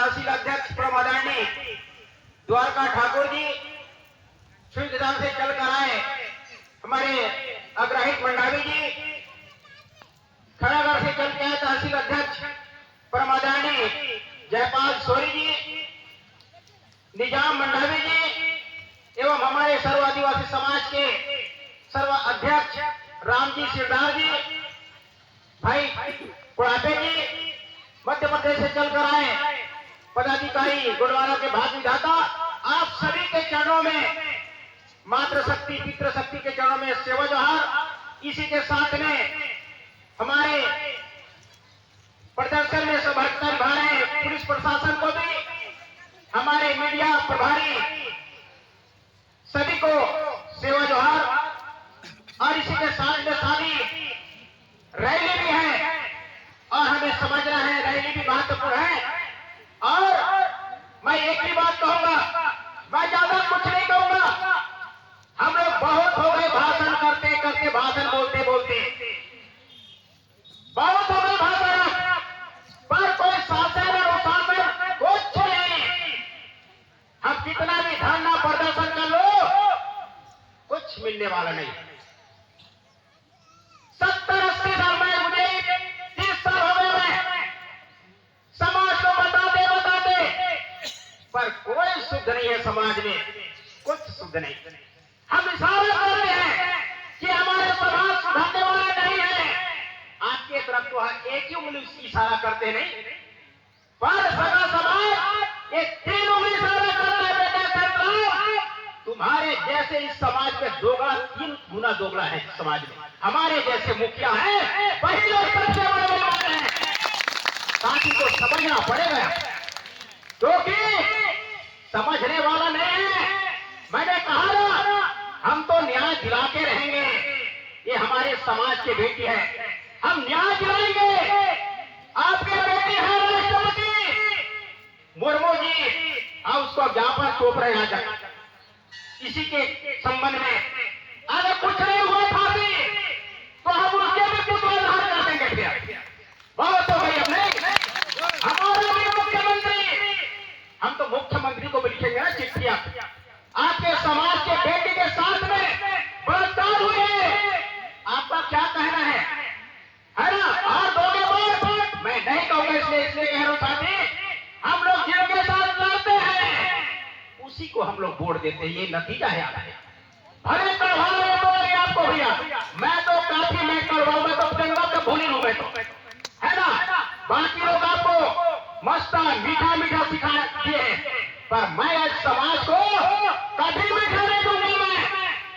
तहसील अध्यक्ष प्रमादानी द्वारका ठाकुर जी सुविधान से चलकर आए, हमारे अग्रहित मंडावी जी खड़ागढ़ से चल के आए तहसील अध्यक्ष प्रमादानी जयपाल सोरी जी, निजाम मंडावी जी एवं हमारे सर्व आदिवासी समाज के सर्व अध्यक्ष रामजी सिरदार जी, भाई कुड़ापे जी, मध्य प्रदेश से चलकर आए पदाधिकारी गुरुद्वारा के भाग विधाता, आप सभी के चरणों में मातृ शक्ति पितृ शक्ति के चरणों में सेवा जोहार। इसी के साथ में हमारे प्रदर्शन में सहभागिता निभा रहे पुलिस प्रशासन को भी, हमारे मीडिया प्रभारी सभी को सेवा जोहार। और इसी के साथ में शादी रैली भी है और हमें समझना है रैली भी महत्वपूर्ण है। और मैं एक ही बात कहूंगा, मैं ज्यादा कुछ नहीं कहूंगा। हम लोग बहुत हो गए भाषण करते करते, भाषण बोलते बोलते बहुत हो गए भाषण, पर कोई शासन और शासन कुछ नहीं। हम कितना भी धरना प्रदर्शन कर लो, कुछ मिलने वाला नहीं। 70-80 साल में, मुझे 30 साल हो गए मैं समाज को बताते बताते, पर कोई शुद्ध नहीं है समाज में, कुछ शुद्ध नहीं। हम इशारा करते हैं कि हमारे समाज सुधरने वाला नहीं है, आपके तरफ तो एक ही उंगली इशारा करते नहीं, पर सगा समाज एक 3 उंगली इशारा करता है। बेटा सरकार, तुम्हारे जैसे इस समाज में दोगला 3 गुना दोगला है समाज में। हमारे जैसे मुखिया हैं, वही लोग सबसे बड़े बदमाश हैं। साथी को समझना पड़ेगा, क्योंकि समझने वाला नहीं है। मैंने कहा ना, हम तो न्याय दिलाते रहेंगे। ये हमारे समाज के बेटी है, हम न्याय दिलाएंगे। आपके बेटी है राष्ट्रपति मुर्मू जी, आप उसको ज्ञापन सौंप रहे हैं आज। इसी के संबंध में अगर कुछ नहीं हुआ फांसी, तो हम उसके भी कुछ आधार कर देंगे। फिर बहुत हो गई हमने, हमारा भी मुख्यमंत्री, हम तो मुख्यमंत्री को भी लिखेंगे ना चिट्ठियां, आपके समाज के बेटी के साथ में बलात्कार हुए, आपका क्या कहना है ना? और दोगे वोट? मैं नहीं कहूंगा, इसलिए कह रहा हूं साथी, हम लोग जिनके साथ लड़ते हैं उसी को हम लोग वोट देते हैं। ये नतीजा है आपका। भले करवाओ तो लगे आपको भैया, मैं तो काफी मैं करवाऊं, मैं तो गंगा का भूली हूं, मैं तो, है ना? बाकी लोग आपको मस्त मीठा मीठा सिखा दिए हैं, पर मैं आज समाज को कभी मीठा नहीं दूंगा मैं।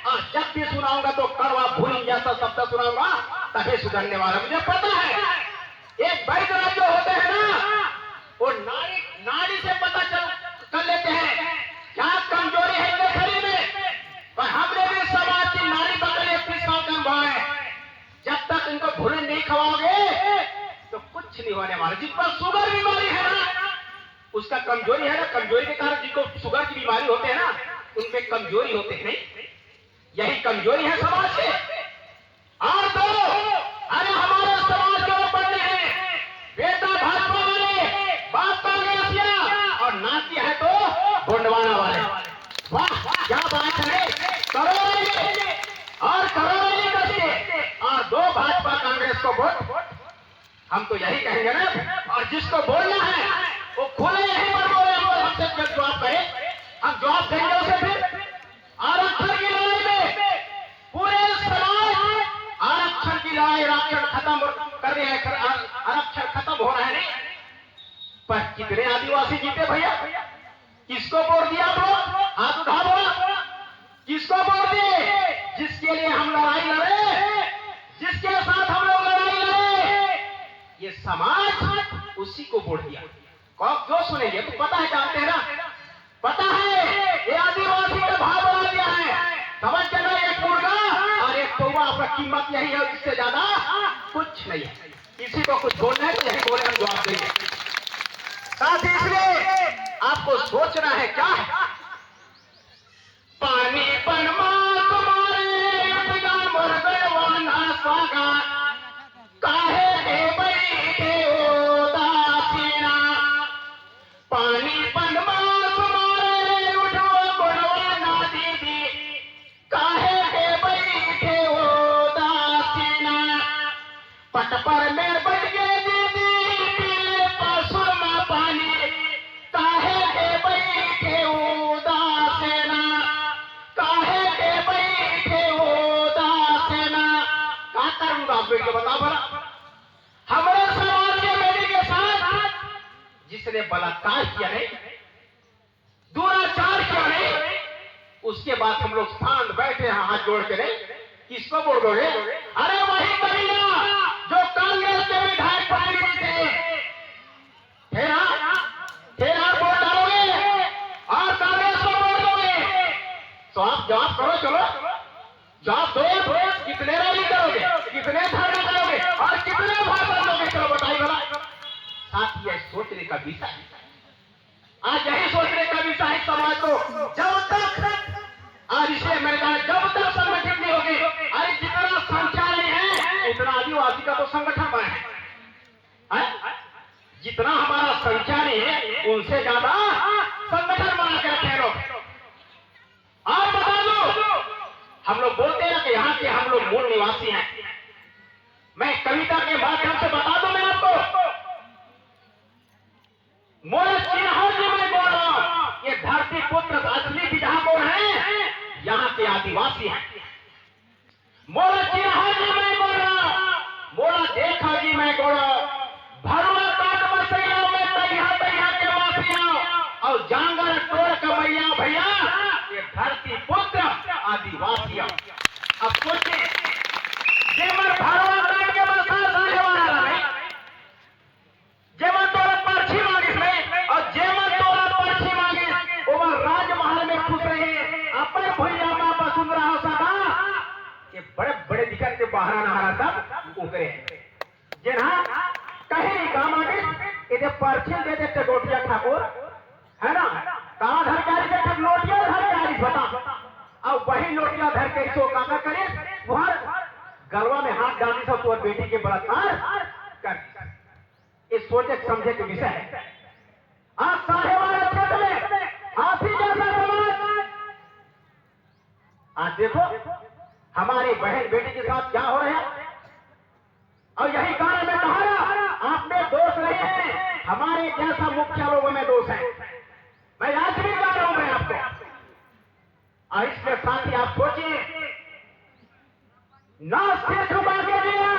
और जब भी सुनाऊंगा तो कड़वा भूल जैसा शब्द सुनाऊंगा, तभी सुधरने वाला मुझे पता है। एक वैद्य जो होते हैं ना, वो नाड़ी से पता कर लेते हैं क्या कमजोरी है इनके शरीर में। पर हमने भी समाज की नाड़ी पकड़े 30 साल का अनुभव है। जब तक इनको भूले नहीं खवाओगे तो कुछ नहीं होने वाला। जिस पर शुगर बीमारी है ना, उसका कमजोरी है ना, कमजोरी के कारण जिनको शुगर की बीमारी होते हैं ना, उनपे कमजोरी होते हैं। यही कमजोरी है समाज से। और तो अरे हमारे समाज के ऊपर हैं बेटा भाजपा वाले, बाप कांग्रेसिया, और नाती है तो गोंडवाना वाले। वाह क्या बात है, करो और करो करके, और 2 भाजपा कांग्रेस को वोट। हम तो यही कहेंगे ना, और जिसको बोलना है वो खुले यहीं पर बोले, हमसे जब जवाब कहे हम जवाब देंगे उसे। फिर आरक्षण की लड़ाई में पूरे समाज आरक्षण की लड़ाई, आरक्षण खत्म कर रहे हैं, आरक्षण खत्म हो रहा है नहीं, पर कितने आदिवासी जीते भैया? किसको वोट दिया आप लोग? हाथ उठा बोला, किसको वोट दिए? जिसके लिए हम लड़ाई लड़े, जिसके साथ हम लोग लड़ाई लड़े, ये समाज उसी को वोट दिया। कौन क्यों सुनेंगे? तो पता है, जानते हैं ना, पता है ये आदिवासी का भाव बढ़ा दिया है। समझ चलो, एक मुर्गा और एक कौवा, आपका कीमत यही है, इससे ज्यादा कुछ नहीं है। किसी को कुछ बोलना है तो यही बोले, हम जवाब देंगे। साथ ही इसलिए आपको सोचना है क्या है। पानी पनमा तुम्हारे मुर्गवाना स्वागा, काहे के बैठे हो दासीना। इसने बलात्कार किया नहीं, दुराचार किया नहीं, उसके बाद हम लोग शांत बैठे हैं हाथ जोड़ के नहीं, किसको वोट दोगे? अरे वही करेगा जो कांग्रेस के विधायक प्रतिनिधि थे, फिर आप वोट डालोगे और कांग्रेस को वोट दोगे। तो आप जवाब करो, चलो जवाब दो, कितने रैली करोगे, कितने धरना करोगे और कितने भाषण दोगे, चलो बताइए भला। साथ ही सोचने का विषय है, आज यही सोचने का विषय है समाज को, जब तक आज इसे मैंने कहा जब तक संगठित नहीं होगी, अरे जितना संख्या नहीं है उतना आदिवासी का तो संगठन बना है, जितना हमारा संख्या नहीं है उनसे ज्यादा संगठन बना के रखे लोग। आप बता दो, हम लोग बोलते हैं कि यहाँ के हम लोग मूल निवासी हैं, मैं कविता के माध्यम से बता दूं मैं आपको, मोरे चिन्ह जी मैं बोल रहा हूं, ये धरती पुत्र असली भी जहां बोल है यहाँ के आदिवासी हैं। मोरा चिन्ह जी मैं बोल रहा हूं, मोरा देखा जी मैं बोल रहा हूं, भरुआ काट बसैया में तैया तैया के माफिया और जांगर तोड़ कमैया भैया, ये धरती पुत्र आदिवासी। अब सोचिए, जेमन भरुआ काट के बसा सारे वाला नहीं, जेमन तोड़ा पर्ची मांगी नहीं, और जेमन तोड़ा पर्ची मांगी वो राजमहल में खुश रहे अपने भैया माँ वसुंधरा हो सका, ये बड़े बड़े दिक्कत के बाहर नहारा सब उतरे जिन्हा कहीं नहीं काम आगे, ये पर्ची दे देते गोटिया ठाकुर है ना, कहाँ धर के लोटिया धर के बता, और वही लोटिया धर के इसको काका करे वहां गलवा में हाथ डालने से तो बेटी के बलात्कार कर। इस सोचे समझे के विषय है। आज साहेबान क्षेत्र में हाथी जैसा समाज, आज देखो हमारी बहन बेटी के साथ क्या हो रहा है, और यही कारण मैं कहा ना, आप में दोष नहीं है, हमारे जैसा मुखिया लोगों में दोष है। मैं आज भी कह रहा हूं मैं आपको, और इसके साथ ही आप सोचिए, ना सिर झुका के जीना,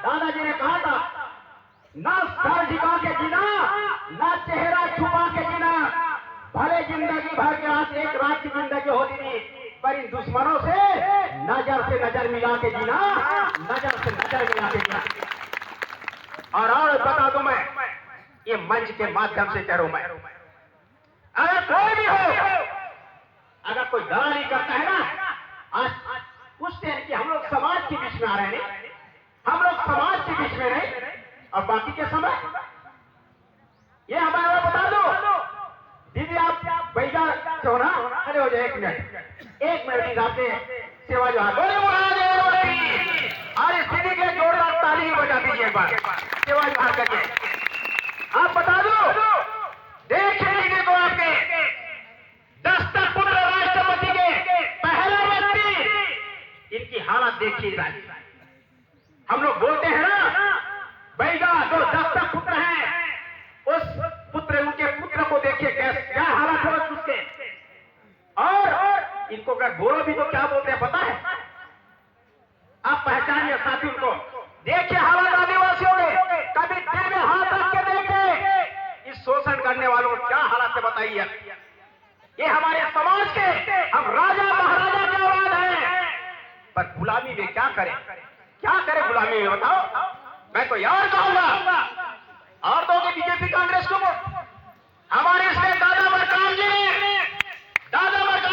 दादाजी ने कहा था, ना सर झुका के जीना, ना चेहरा छुपा के जीना, भले जिंदगी भर के आज एक रात की जिंदगी होती थी, पर इन दुश्मनों से नजर मिला के जीना, नजर से नजर मिला के जीना। और बता दूं मैं, ये मंच के माध्यम से कह रहा हूं मैं, अगर कोई भी हो, अगर कोई दलाली करता है ना, आज पूछते हैं कि हम लोग समाज के बीच में आ रहे हैं, हम लोग समाज के बीच में नहीं, और बाकी के समय ये हमारा बता दो दीदी, आप बैठा क्यों ना, अरे हो जाए 1 मिनट आपने सेवा जो है बोले अरे दीदी के जोरदार ताली बजा दीजिए एक बार, सेवा जो करके आप बता दो, देखिए दीदी को आपके दस्तक पुत्र राष्ट्रपति के पहला व्यक्ति, इनकी हालत देखिए। हम लोग बोलते हैं ना, बैगा जो दस्तक पुत्र हैं, उस पुत्र उनके पुत्र को देखिए क्या हालत है उसके, और इनको अगर बोलो भी तो क्या बोलते हैं पता है, आप पहचानिए साथी उनको, देखिए हालत आदिवासियों के, कभी दिल में हाथ रख के देखे इस शोषण करने वालों को क्या हालत है बताइए। ये हमारे समाज के हम राजा महाराजा के औलाद हैं, पर गुलामी में क्या करे गुलामी में बताओ। मैं तो यार कहूंगा और दोगे बीजेपी कांग्रेस को वोट। हमारे इसमें दादा मरकाम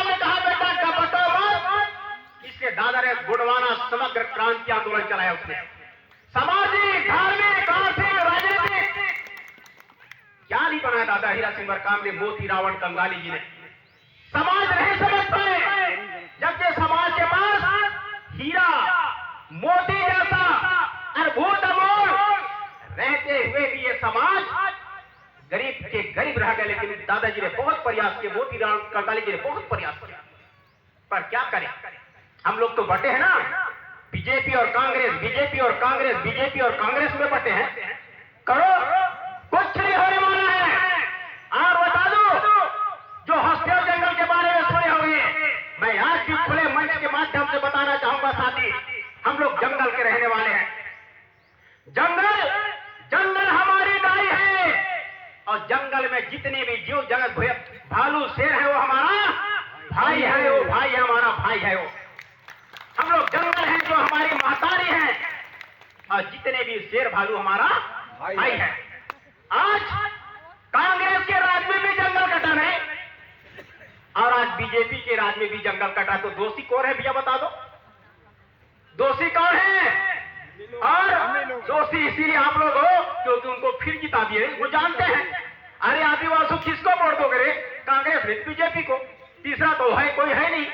ने कहा बेटा गपटो मत, इसके दादा ने गुड़वाना समग्र क्रांति आंदोलन चलाया, उसने सामाजिक धार्मिक आर्थिक राजनीतिक क्या नहीं बनाया दादा हीरा सिंह मरकाम ने, मोती रावण कंगाली जी ने। समाज नहीं समझ पाए, जबकि समाज के पास हीरा मोती जैसा अद्भुत अमोल रहते हुए भी ये समाज गरीब के गरीब रह गए। लेकिन दादाजी ने बहुत प्रयास किए, मोतीलाल कंगाली जी ने बहुत प्रयास किया, पर क्या करें, हम लोग तो बटे हैं ना, बीजेपी और कांग्रेस, बीजेपी और कांग्रेस, बीजेपी और कांग्रेस में बटे हैं। करो कुछ नहीं होने वाला है। और बता दो, जो हस्तियों जंगल के बारे में सुने होंगे, मैं आज भी खुले मंच के माध्यम से बताना चाहूंगा साथी, हम लोग जंगल के रहने वाले हैं। जंगल हमारी दाई है, और और जंगल में जितने भी जीव जगत भालू शेर है वो हमारा भाई है, वो भाई है, हमारा भाई है वो। हम लोग जंगल हैं जो हमारी महतारी है, और जितने भी शेर भालू हमारा भाई है। आज कांग्रेस के राज में भी जंगल कटा नहीं, और आज बीजेपी के राज में भी जंगल कटा, तो दोषी कौन है भैया बता दो? दोषी कौन है? और दोषी इसीलिए आप लोग हो क्योंकि उनको फिर जिता दिए, वो जानते हैं। अरे आदिवासी किसको वोट दोगे रे? कांग्रेस ने बीजेपी को, तीसरा तो है कोई है नहीं।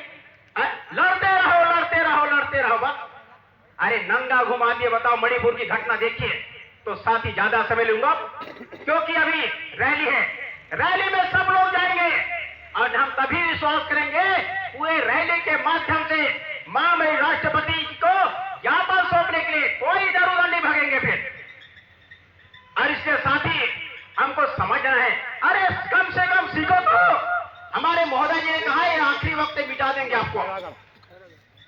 लड़ते रहो लड़ते रहो लड़ते रहो बस। अरे नंगा घुमा दिए, बताओ मणिपुर की घटना देखिए, तो साथ ही ज्यादा समय लूंगा क्योंकि अभी रैली है, रैली में सब लोग जाएंगे और हम तभी विश्वास करेंगे पूरे रैली के माध्यम से महामहिम राष्ट्रपति जी को ज्ञापन सौंपने के लिए। कोई इधर उधर नहीं भागेंगे फिर। और इसके साथ ही हमको समझना है, अरे कम से कम सीखो तो। हमारे महोदय जी ने कहा ये आखिरी वक्त मिटा देंगे आपको,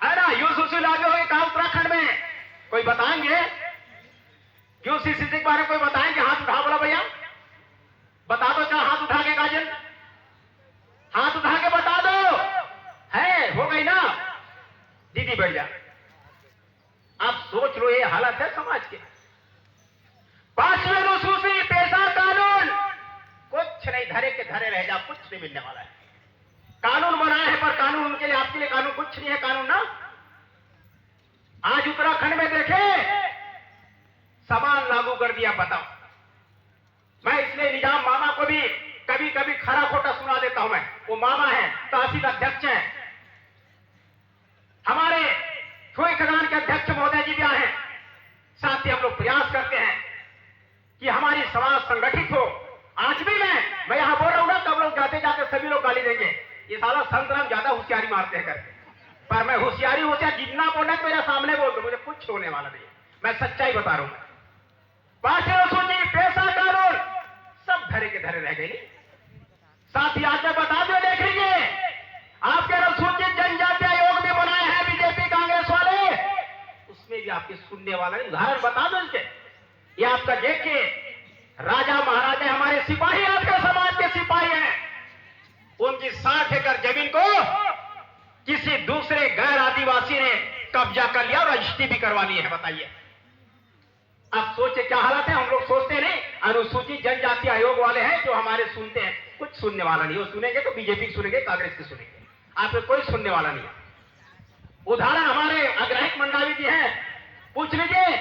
है ना? यूसीसी लागू होगी कहा उत्तराखंड में, कोई बताएंगे? यूसीसी के बारे में कोई बताएंगे? हाथ उठा बोला भैया, बता दो। क्या हाथ उठा के काजल, हाथ उठा के बता दो। है हो गई ना दीदी भैया? आप सोच लो ये हालत है समाज के। 5वें अनुसूची पेशा कानून, कुछ नहीं, धरे के धरे रह जा, कुछ नहीं मिलने वाला है। कानून बनाया है पर कानून उनके लिए, आपके लिए कानून कुछ नहीं है। कानून ना आज उत्तराखंड में देखे समान लागू कर दिया, बताओ। मैं इसलिए निजाम मामा को भी कभी कभी खरा खोटा सुना देता हूं। मैं, वो मामा है, तहसील अध्यक्ष है, हमारे छोई खदान के अध्यक्ष महोदय जी भी आए हैं। साथ ही हम लोग प्रयास करते हैं कि हमारी समाज संगठित हो। आज भी मैं यहां बोल रहा हूं ना, तब लोग जाते जाते सभी लोग गाली देंगे, ये साला संत राम ज्यादा होशियारी मारते हैं करके। पर मैं होशियारी जितना बोलना है मेरे सामने बोल दो, मुझे कुछ होने वाला नहीं, मैं सच्चाई बता रहा हूं। 5वें अनुसूची पेशा कानून सब धरे के धरे रह गए। साथ ही आज मैं बता दो, देख लीजिए, आपके अनुसूचित जनजाति आयोग भी बनाए हैं बीजेपी कांग्रेस वाले, उसमें भी आपके सुनने वाला नहीं। उदाहरण बता दो इनके, ये आपका देखिए, राजा महाराजा हमारे सिपाही, आपके समाज के सिपाही हैं, उनकी 60 एकड़ जमीन को किसी दूसरे गैर आदिवासी ने कब्जा कर लिया और रजिस्ट्री भी करवानी है। बताइए, अब सोचे क्या हालत है। हम लोग सोचते नहीं, अनुसूचित जनजाति आयोग वाले हैं जो हमारे सुनते हैं, कुछ सुनने वाला नहीं। वो सुनेंगे तो बीजेपी की सुनेंगे, कांग्रेस की सुनेंगे, आपको कोई सुनने वाला नहीं है। उदाहरण हमारे अग्रहित मंडावी जी हैं, पूछ लीजिए,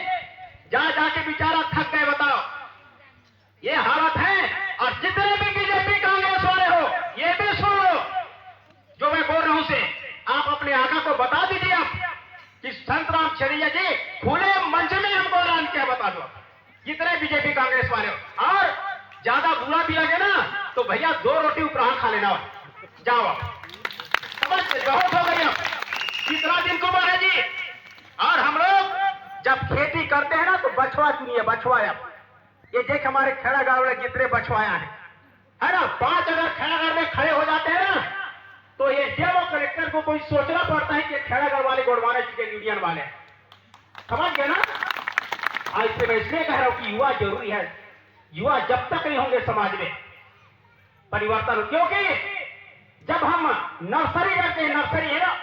जा जाके बेचारा थक गए, बताओ ये हालत है। और जितने भी बीजेपी कांग्रेस वाले हो, ये भी सुन लो जो मैं बोल रहा हूं से, आप अपने आका को बता दीजिए आप कि संत राम चरिया जी खुले मंच में हमको ऐलान किया, बता दो जितने बीजेपी कांग्रेस वाले हो। और ज्यादा बुरा भी लगे ना तो भैया 2 रोटी उपराह खा लेना, जाओ आप, समझ बहुत हो गई। अब कितना दिन को है जी। और हम लोग जब खेती करते हैं ना तो बछवा चुनिए, बछवा। ये देख हमारे खेड़ा गांव में जितने बछवाया है ना, 5 अगर खेड़ा गांव में खड़े हो जाते हैं ना तो ये जेबो कलेक्टर को कोई सोचना पड़ता है कि खेड़ा गांव वाले गोड़वाने चुके यूनियन वाले, समझ गए ना? आज से मैं इसलिए कह रहा हूं कि युवा जरूरी है। युवा जब तक नहीं होंगे समाज में परिवर्तन, क्योंकि जब हम नर्सरी करते हैं, नर्सरी है ना,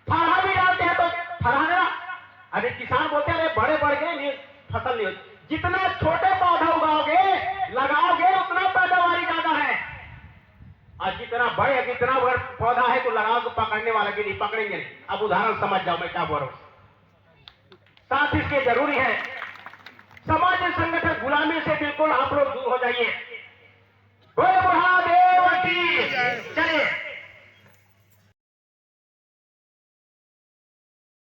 फरहा भी डालते हैं तो फरहाना, अरे किसान बोलते हैं अरे बड़े बढ़ गए फसल नहीं होती। जितना छोटे पौधा उगाओगे लगाओगे उतना पैदावारी ज्यादा है, और जितना बड़े जितना बड़ा पौधा है तो लगाओ तो पकड़ने वाला भी नहीं, पकड़ेंगे नहीं। अब उदाहरण समझ जाओ मैं क्या बोल रहा हूं। साथ इसके जरूरी है समाज संगठन गुलामी से बिल्कुल आप लोग दूर हो जाइए। बोले महादेव की चलिए।